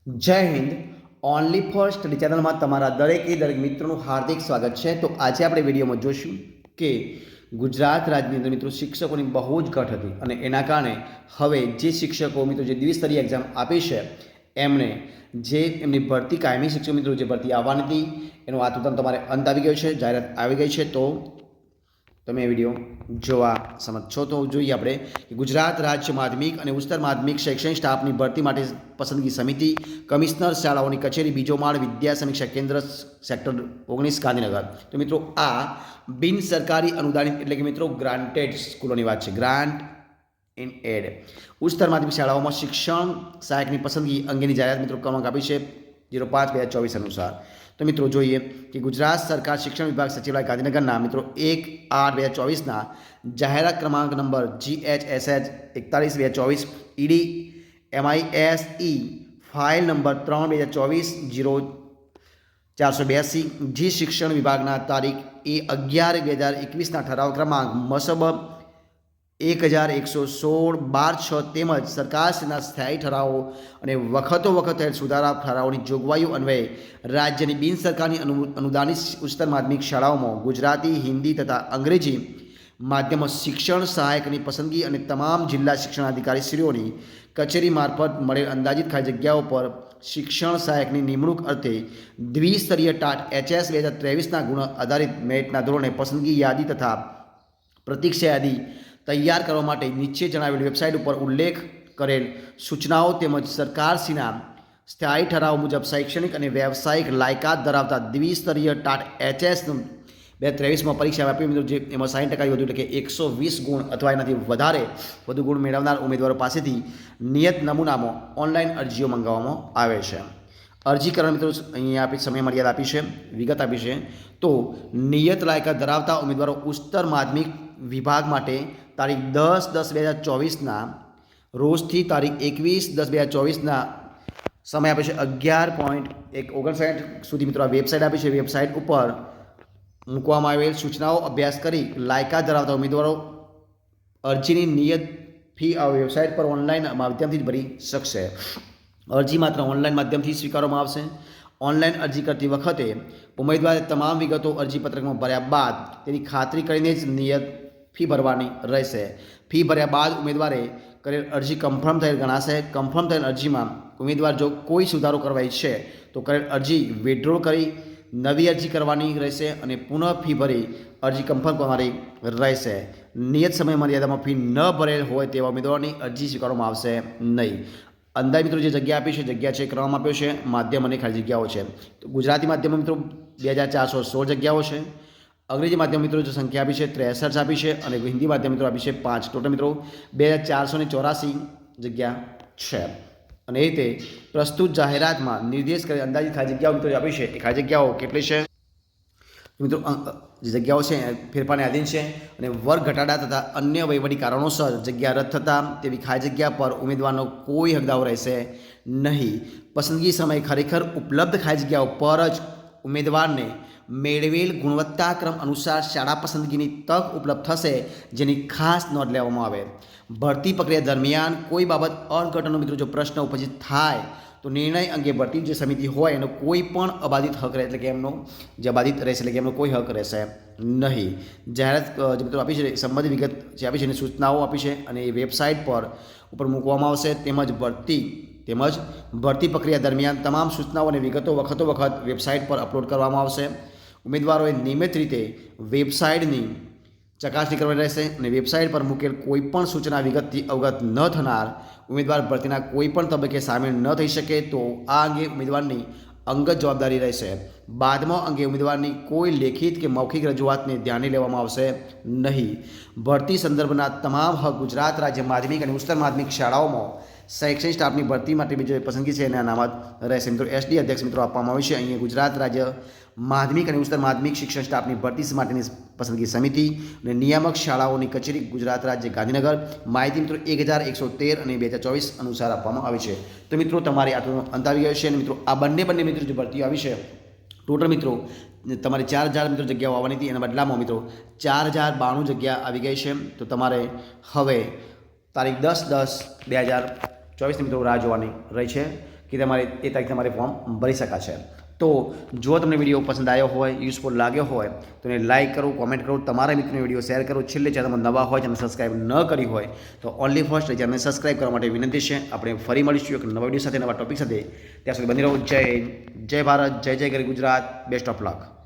જય Hind. Only for study ચેનલમાં તમારા દરેક મિત્રોનું હાર્દિક સ્વાગત છે. તો આજે આપણે વિડીયોમાં જોશું કે ગુજરાત રાજ્યની અંદર મિત્રો શિક્ષકોની બહુ જ ઘટ હતી અને એના કારણે હવે જે શિક્ષકો મિત્રો જે દ્વિસ્તરીય એક્ઝામ આપી છે એમણે જે એમની ભરતી કાયમી શિક્ષક મિત્રો જે ભરતી આવવાની હતી એનો આ તો તમારે અંત આવી ગયો છે, જાહેરાત આવી ગઈ છે. તો તમે વિડીયો જોવા સમજશો. તો જોઈએ આપણે કે ગુજરાત રાજ્ય માધ્યમિક અને ઉચ્ચતર માધ્યમિક શૈક્ષણિક સ્ટાફની ભરતી માટે પસંદગી સમિતિ, કમિશનર શાળાઓની કચેરી, બીજો માળ, વિદ્યા સમીક્ષા કેન્દ્ર, સેક્ટર 19 ગાંધીનગર. તો મિત્રો આ બિન સરકારી અનુદાનિત એટલે કે મિત્રો ગ્રાન્ટેડ સ્કૂલોની વાત છે. ગ્રાન્ટ ઇન એડ ઉચ્ચતર માધ્યમિક શાળાઓમાં શિક્ષણ સહાયકની પસંદગી અંગેની જાહેરાત મિત્રો ક્રમાંક આપી છે 05/2024 અનુસાર. તો મિત્રો જોઈએ કે ગુજરાત સરકાર શિક્ષણ વિભાગ સચિવાલય ગાંધીનગરના મિત્રો 1/8/2024ના જાહેરાત ક્રમાંક number GHSH 41/2024 ED MISE file number 3/2024 જી શિક્ષણ વિભાગના તારીખ 11/2021ના ઠરાવ ક્રમાંક મસબ 1116/12/6 તેમજ સરકારશ્રીના સ્થાયી ઠરાવો અને વખતો વખત થયેલ સુધારા ઠરાવોની જોગવાઈઓ અન્વયે રાજ્યની બિન સરકારની અનુદાનિત ઉચ્ચતર માધ્યમિક શાળાઓમાં ગુજરાતી, હિન્દી તથા અંગ્રેજી માધ્યમમાં શિક્ષણ સહાયકની પસંદગી અને તમામ જિલ્લા શિક્ષણાધિકારીશ્રીઓની કચેરી મારફત મળેલ અંદાજિત ખાલી જગ્યાઓ પર શિક્ષણ સહાયકની નિમણૂક અર્થે દ્વિસ્તરીય ટાટ HS 2023ના ગુણ આધારિત મેરિટના ધોરણે પસંદગી યાદી તથા પ્રતીક્ષા યાદી તૈયાર કરવા માટે નીચે જણાવેલી વેબસાઇટ ઉપર ઉલ્લેખ કરેલ સૂચનાઓ તેમજ સરકારશ્રીના સ્થાયી ઠરાવ મુજબ શૈક્ષણિક અને વ્યવસાયિક લાયકાત ધરાવતા દ્વિસ્તરીય ટાટ HS 2023માં પરીક્ષા આપી મિત્રો જે એમાં 60% વધુ એટલે કે 120 ગુણ અથવા એનાથી વધુ ગુણ મેળવનાર ઉમેદવારો પાસેથી નિયત નમૂનામાં ઓનલાઈન અરજીઓ મંગાવવામાં આવે છે. અરજી કરવા મિત્રો અહીંયા આપી સમય મર્યાદા આપી છે, વિગત આપી છે. તો નિયત લાયકાત ધરાવતા ઉમેદવારો ઉચ્ચતર માધ્યમિક વિભાગ માટે તારીખ 10/10/2024ના રોજથી તારીખ 21/10/2024ના સમય આપે છે 11:59 સુધી મિત્રો આ વેબસાઇટ આપી છે. વેબસાઇટ ઉપર મૂકવામાં આવેલ સૂચનાઓ અભ્યાસ કરી લાયકાત ધરાવતા ઉમેદવારો અરજીની નિયત ફી આ વેબસાઇટ પર ઓનલાઈન માધ્યમથી જ ભરી શકશે. અરજી માત્ર ઓનલાઈન માધ્યમથી સ્વીકારવામાં આવશે. ઓનલાઈન અરજી કરતી વખતે ઉમેદવારે તમામ વિગતો અરજીપત્રકમાં ભર્યા બાદ તેની ખાતરી કરીને જ નિયત ફી ભરવાની રહેશે. ફી ભર્યા બાદ ઉમેદવારે કરેલ અરજી કન્ફર્મ થયેલ ગણાશે. કન્ફર્મ થયેલ અરજીમાં ઉમેદવાર જો કોઈ સુધારો કરવા ઈચ્છે તો કરેલ અરજી વિડ્રોલ કરી નવી અરજી કરવાની રહેશે અને પુનઃ ફી ભરી અરજી કન્ફર્મ કરવાની રહેશે. નિયત સમય મર્યાદામાં ફી ન ભરેલ હોય તેવા ઉમેદવારોની અરજી સ્વીકારવામાં આવશે નહીં. અંદાજ મિત્રો જે જગ્યા આપી છે જગ્યા છે ક્રમ આપ્યો છે, માધ્યમ અને ખાલી જગ્યાઓ છે. તો ગુજરાતી માધ્યમ મિત્રો 2416 જગ્યાઓ છે. અંગ્રેજી માધ્યમ મિત્રો જે સંખ્યા આપી છે 63 આપી છે અને હિન્દી માધ્યમ મિત્રો આપી છે 5. ટોટલ મિત્રો 2484 જગ્યા છે. અને એ રીતે પ્રસ્તુત જાહેરાતમાં નિર્દેશ કરી અંદાજિત ખાલી જગ્યાઓ મિત્રો આપી છે. એ ખાલી જગ્યાઓ કેટલી છે મિત્રો જે જગ્યાઓ છે ફેરફારને આધીન છે અને વર્ગ ઘટાડા તથા અન્ય વહીવટી કારણોસર જગ્યા રદ થતાં તેવી ખાલી જગ્યા પર ઉમેદવારનો કોઈ હક દાવો રહેશે નહીં. પસંદગી સમયે ખરેખર ઉપલબ્ધ ખાલી જગ્યાઓ પર જ ઉમેદવારને મેળવેલ ગુણવત્તાક્રમ અનુસાર શાળા પસંદગીની તક ઉપલબ્ધ થશે, જેની ખાસ નોંધ લેવામાં આવે. ભરતી પ્રક્રિયા દરમિયાન કોઈ બાબત અર્થઘટનનો મિત્રો જો પ્રશ્ન ઉપસ્થિત થાય તો નિર્ણય અંગે ભરતી જે સમિતિ હોય એનો કોઈ પણ અબાધિત હક રહે એટલે કે એમનો જે અબાધિત રહેશે એટલે કે એમનો કોઈ હક રહેશે નહીં. જાહેરાત જે મિત્રો આપી છે સંબંધિત વિગત જે આપી છે એની સૂચનાઓ આપી છે અને એ વેબસાઇટ પર ઉપર મૂકવામાં આવશે. તેમજ ભરતી પ્રક્રિયા દરમિયાન તમામ સૂચનાઓ અને વિગતો વખત વેબસાઇટ પર અપલોડ કરવામાં આવશે. ઉમેદવારોએ નિયમિત રીતે વેબસાઇટની ચકાસણી કરવાની રહેશે અને વેબસાઇટ પર મૂકેલ કોઈપણ સૂચના વિગતથી અવગત ન થનાર ઉમેદવાર ભરતીના કોઈપણ તબક્કે સામેલ ન થઈ શકે તો આ અંગે ઉમેદવારની અંગત જવાબદારી રહેશે. બાદમાં અંગે ઉમેદવારની કોઈ લેખિત કે મૌખિક રજૂઆતને ધ્યાને લેવામાં આવશે નહીં. ભરતી સંદર્ભના તમામ હક ગુજરાત રાજ્ય માધ્યમિક અને ઉચ્ચતર માધ્યમિક શાળાઓમાં શૈક્ષણિક સ્ટાફની ભરતી માટે બીજો પસંદગી છે એને અનામત રહેશે. મિત્રો SD અધ્યક્ષ મિત્રો આપવામાં આવ્યું છે. અહીંયા ગુજરાત રાજ્ય માધ્યમિક અને ઉચ્ચતર માધ્યમિક શિક્ષણ સ્ટાફની ભરતી માટેની પસંદગી સમિતિ અને નિયામક શાળાઓની કચેરી ગુજરાત રાજ્ય ગાંધીનગર. માહિતી મિત્રો 1113 અને 2024 અનુસાર આપવામાં આવી છે. તો મિત્રો તમારે આ અંત આવી ગયો છે અને મિત્રો આ બંને મિત્રો જે ભરતીઓ આવી છે ટોટલ મિત્રો તમારે 4000 મિત્રો જગ્યાઓ આવવાની હતી એના બદલામાં મિત્રો 4092 જગ્યા આવી ગઈ છે. તો તમારે હવે તારીખ 10/10/2024 મિત્રો રાહ જોવાની રહી છે કે તમારે એ તારીખે તમારે ફોર્મ ભરી શકાશે. તો જો તમને વિડીયો પસંદ આવ્યો હોય, યુઝફુલ લાગ્યો હોય તો એને લાઇક કરો, કોમેન્ટ કરો, તમારા મિત્રોને વિડીયો શેર કરો. છેલ્લે ચેનલમાં નવા હોય, ચેનલ સબસ્ક્રાઈબ ન કરી હોય તો ઓનલી ફર્સ્ટ ચેનલને સબસ્ક્રાઈબ કરવા માટે વિનંતી છે. આપણે ફરી મળીશું એક નવા વિડીયો સાથે, નવા ટોપિક સાથે. ત્યાં સુધી બની રહો. જય ભારત, જય જય ગરી ગુજરાત. Best of luck.